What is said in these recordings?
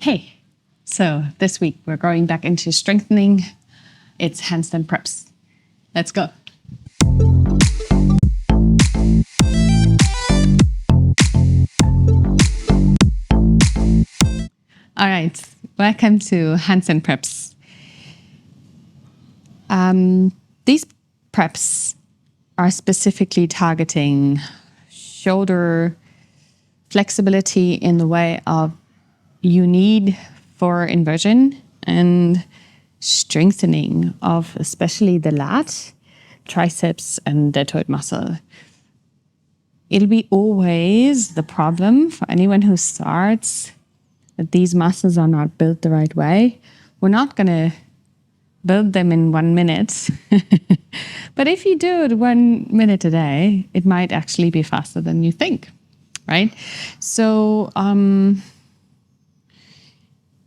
Hey, so this week we're going back into strengthening. It's handstand preps. Let's go. All right, welcome to handstand preps. These preps are specifically targeting shoulder flexibility in the way of you need for inversion and strengthening of especially the lat, triceps, and deltoid muscle. It'll be always the problem for anyone who starts that these muscles are not built the right way. We're not going to build them in 1 minute. But if you do it 1 minute a day, it might actually be faster than you think, right? So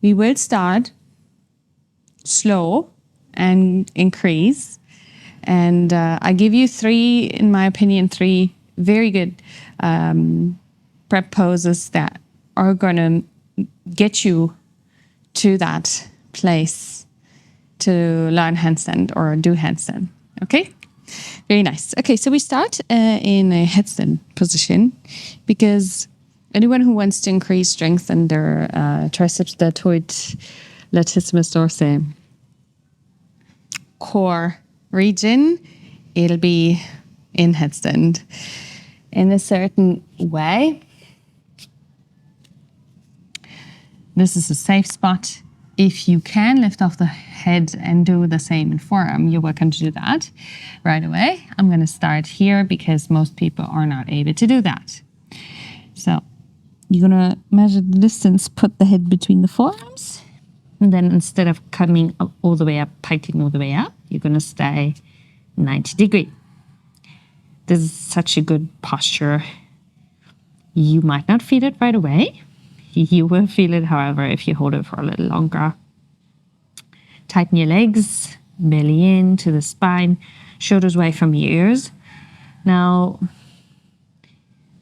we will start slow and increase. And I give you three, in my opinion, three very good prep poses that are going to get you to that place to learn handstand or do handstand. Okay? Very nice. Okay, so we start in a headstand position because anyone who wants to increase strength in their triceps, deltoid, latissimus dorsi core region, it'll be in headstand in a certain way. This is a safe spot. If you can lift off the head and do the same in forearm, you're welcome to do that right away. I'm going to start here because most people are not able to do that. So you're going to measure the distance, put the head between the forearms, and then instead of coming up all the way up, piking all the way up, you're going to stay 90 degree. This is such a good posture. You might not feel it right away. You will feel it, however, if you hold it for a little longer. Tighten your legs, belly in to the spine, shoulders away from your ears. Now,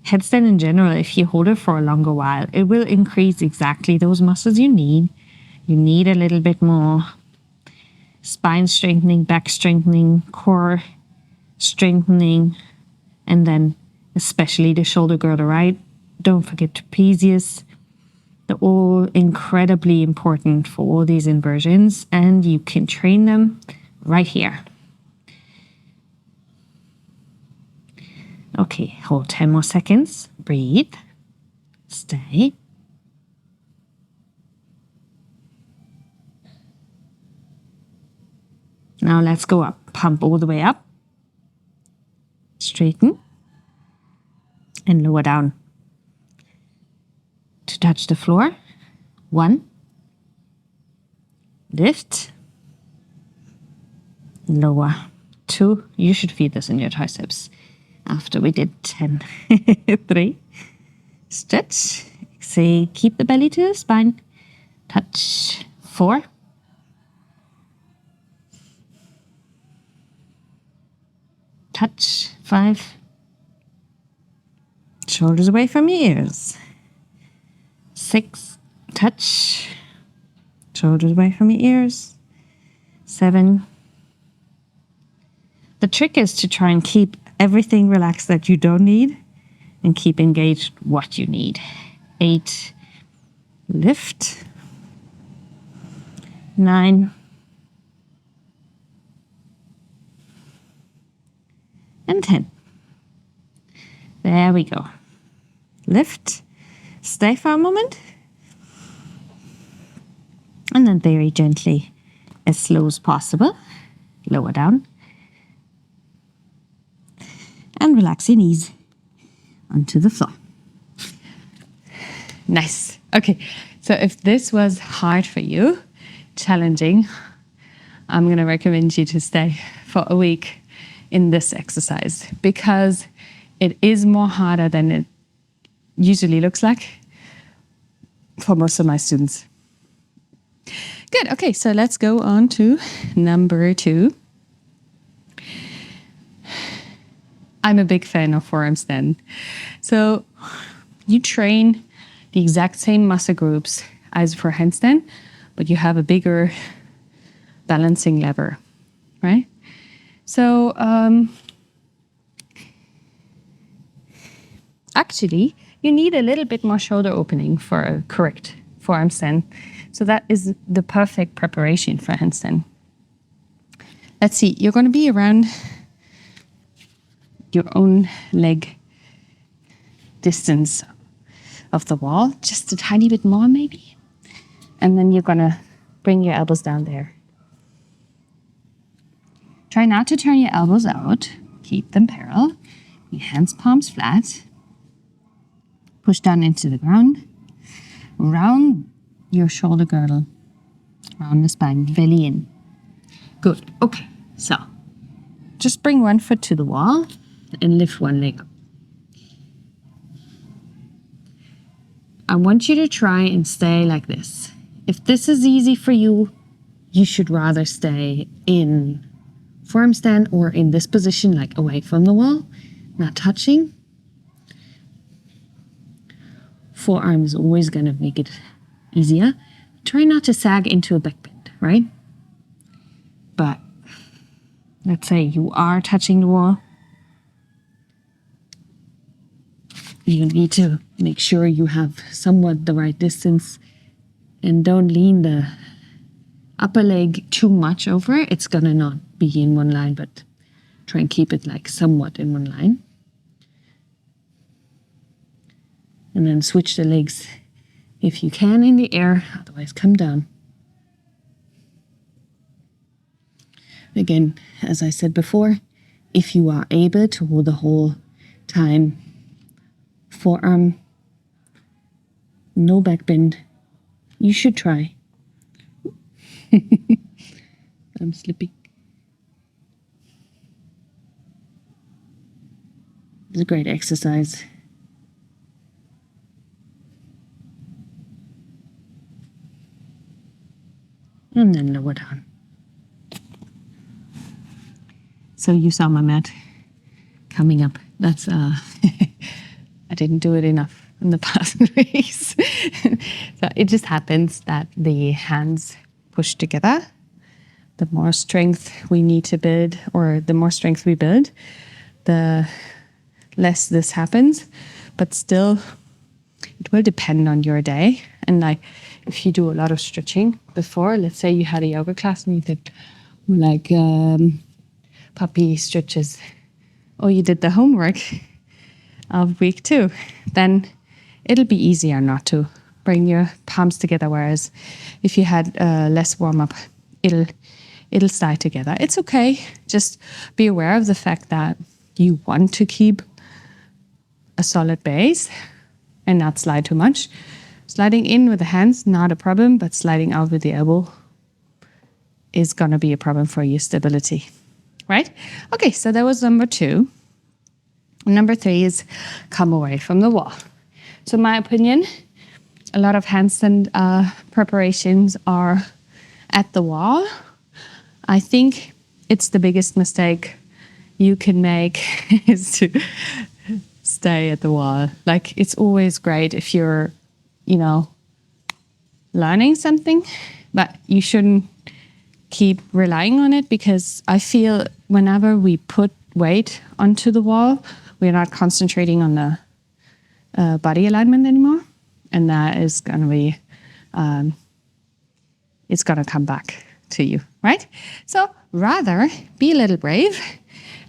headstand in general, if you hold it for a longer while, it will increase exactly those muscles you need. You need a little bit more spine strengthening, back strengthening, core strengthening, and then especially the shoulder girdle, right? Don't forget trapezius. They're all incredibly important for all these inversions, and you can train them right here. Okay, hold 10 more seconds. Breathe. Stay. Now let's go up. Pump all the way up. Straighten. And lower down. To touch the floor. 1. Lift. Lower. 2. You should feel this in your triceps. After we did 10. 3. Stretch. Say, keep the belly to the spine. Touch. 4. Touch. 5. Shoulders away from your ears. 6. Touch. Shoulders away from your ears. 7. The trick is to try and keep everything relaxed that you don't need and keep engaged what you need. 8. Lift. 9. And 10. There we go. Lift. Stay for a moment. And then very gently, as slow as possible, lower down. And relax your knees onto the floor. Nice. Okay, so if this was hard for you, challenging, I'm going to recommend you to stay for a week in this exercise because it is more harder than it usually looks like for most of my students. Good. Okay, so let's go on to number 2. I'm a big fan of forearm stand. So you train the exact same muscle groups as for handstand, but you have a bigger balancing lever, right? So actually, you need a little bit more shoulder opening for a correct forearm stand. So that is the perfect preparation for handstand. Let's see, you're going to be around your own leg distance of the wall, just a tiny bit more maybe. And then you're going to bring your elbows down there. Try not to turn your elbows out. Keep them parallel. Your hands, palms flat. Push down into the ground. Round your shoulder girdle. Round the spine, belly in. Good. Okay. So just bring one foot to the wall and lift one leg up. I want you to try and stay like this. If this is easy for you, you should rather stay in forearm stand or in this position, like away from the wall, not touching. Forearm is always going to make it easier. Try not to sag into a back bend, right? But let's say you are touching the wall. You need to make sure you have somewhat the right distance and don't lean the upper leg too much over. It's going to not be in one line, but try and keep it like somewhat in one line. And then switch the legs if you can in the air, otherwise come down. Again, as I said before, if you are able to hold the whole time, forearm, no back bend, you should try. I'm slipping. It's a great exercise. And then lower down. So you saw my mat coming up. That's I didn't do it enough in the past weeks. So it just happens that the hands push together. The more strength we need to build, or the more strength we build, the less this happens. But still, it will depend on your day. And like, if you do a lot of stretching before, let's say you had a yoga class and you did like puppy stretches, or you did the homework of week 2, then it'll be easier not to bring your palms together. Whereas if you had less warm up, it'll slide together. It's okay. Just be aware of the fact that you want to keep a solid base and not slide too much. Sliding in with the hands, not a problem, but sliding out with the elbow is going to be a problem for your stability, right? Okay, so that was number 2. Number 3 is come away from the wall. So in my opinion, a lot of handstand preparations are at the wall. I think it's the biggest mistake you can make is to stay at the wall. Like, it's always great if you're, learning something, but you shouldn't keep relying on it, because I feel whenever we put weight onto the wall, we're not concentrating on the body alignment anymore. And that is going to be, it's going to come back to you, right? So rather be a little brave.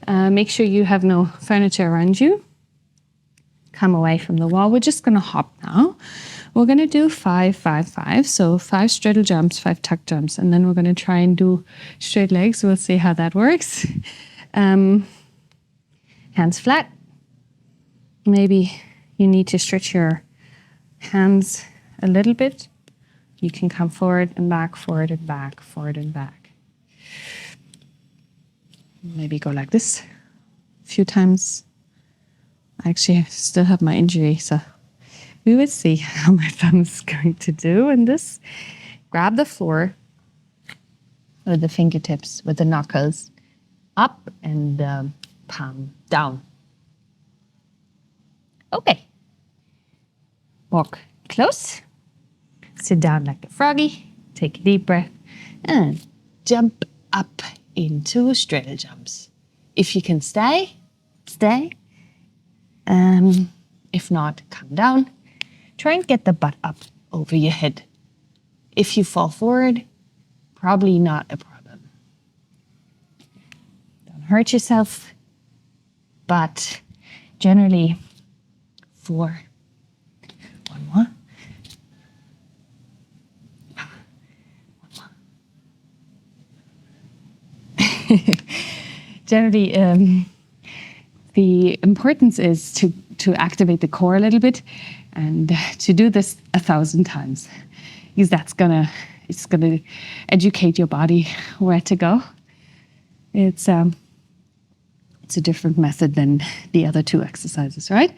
Make sure you have no furniture around you. Come away from the wall. We're just going to hop now. We're going to do 5, 5, 5. So 5 straddle jumps, 5 tuck jumps. And then we're going to try and do straight legs. We'll see how that works. Hands flat. Maybe you need to stretch your hands a little bit. You can come forward and back, forward and back, forward and back. Maybe go like this a few times. I actually still have my injury, so we will see how my thumb is going to do in this. Grab the floor with the fingertips, with the knuckles up and palm down. Okay. Walk close. Sit down like a froggy, take a deep breath, and jump up into straddle jumps. If you can stay, stay. If not, come down. Try and get the butt up over your head. If you fall forward, probably not a problem. Don't hurt yourself, but generally 4. One more. Generally, the importance is to activate the core a little bit and to do this 1,000 times, because it's gonna educate your body where to go. It's a different method than the other 2 exercises, right?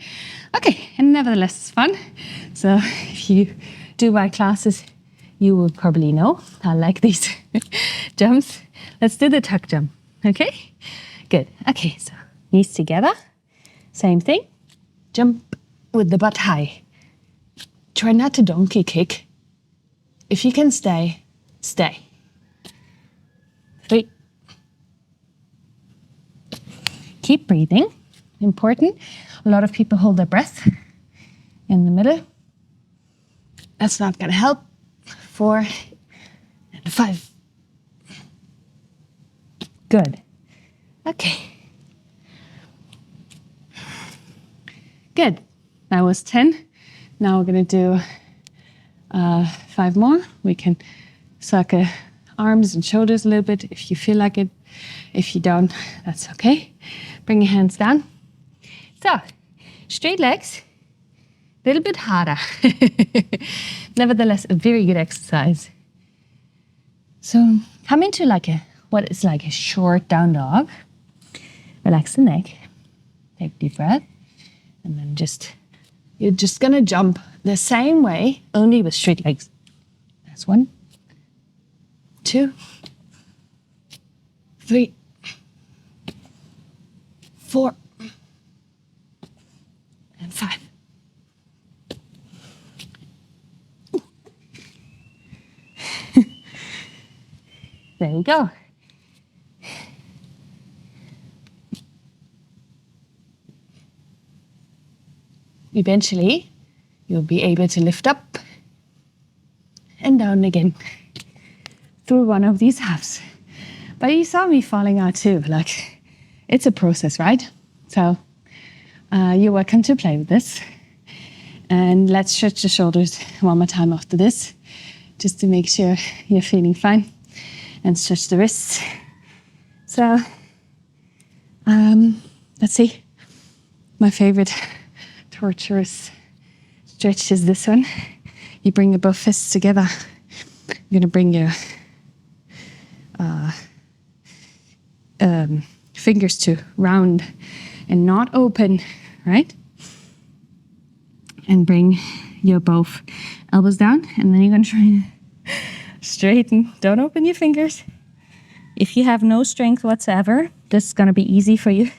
Okay, and nevertheless, it's fun. So if you do my classes, you will probably know I like these jumps. Let's do the tuck jump, okay? Good. Okay, so knees together. Same thing. Jump with the butt high. Try not to donkey kick. If you can stay, stay. 3. Keep breathing. Important. A lot of people hold their breath in the middle. That's not going to help. 4 and 5. Good. Okay. Good. That was 10. Now we're going to do 5 more. We can circle arms and shoulders a little bit if you feel like it. If you don't, that's okay. Bring your hands down. So, straight legs. A little bit harder. Nevertheless, a very good exercise. So, come into what is like a short down dog. Relax the neck. Take a deep breath. And then you're just gonna jump the same way, only with straight legs. That's 1, 2, 3, 4, and 5. There you go. Eventually, you'll be able to lift up and down again through one of these halves. But you saw me falling out too. It's a process, right? So you're welcome to play with this. And let's stretch the shoulders one more time after this, just to make sure you're feeling fine. And stretch the wrists. So, let's see. My favorite torturous stretch is this one. You bring your both fists together. You're gonna bring your fingers to round and not open, right? And bring your both elbows down, and then you're gonna try and straighten. Don't open your fingers. If you have no strength whatsoever, this is gonna be easy for you.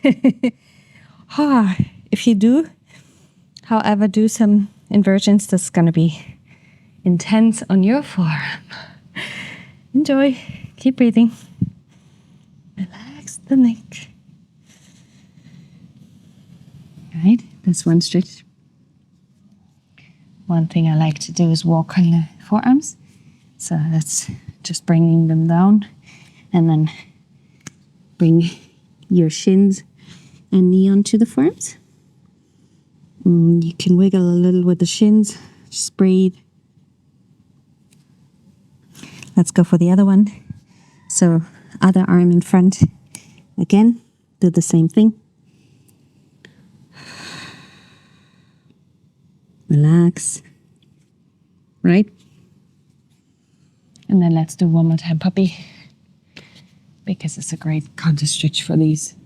If you do, however, do some inversions, this is gonna be intense on your forearm. Enjoy. Keep breathing. Relax the neck. Right, that's one stretch. One thing I like to do is walk on the forearms. So that's just bringing them down, and then bring your shins and knee onto the forearms. You can wiggle a little with the shins. Just breathe. Let's go for the other one. So other arm in front. Again, do the same thing. Relax. Right? And then let's do one more time puppy, because it's a great counter stretch for these.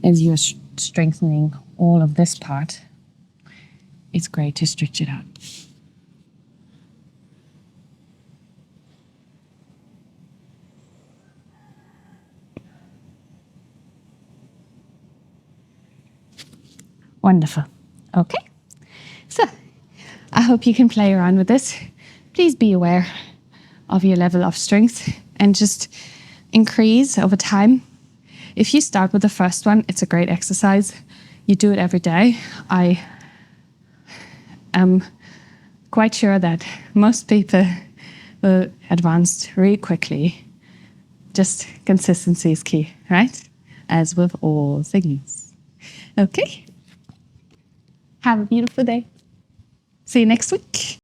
As you're strengthening all of this part, it's great to stretch it out. Wonderful. Okay. So I hope you can play around with this. Please be aware of your level of strength and just increase over time. If you start with the first one, it's a great exercise. You do it every day. I am quite sure that most people will advance really quickly. Just consistency is key, right? As with all things. Okay. Have a beautiful day. See you next week.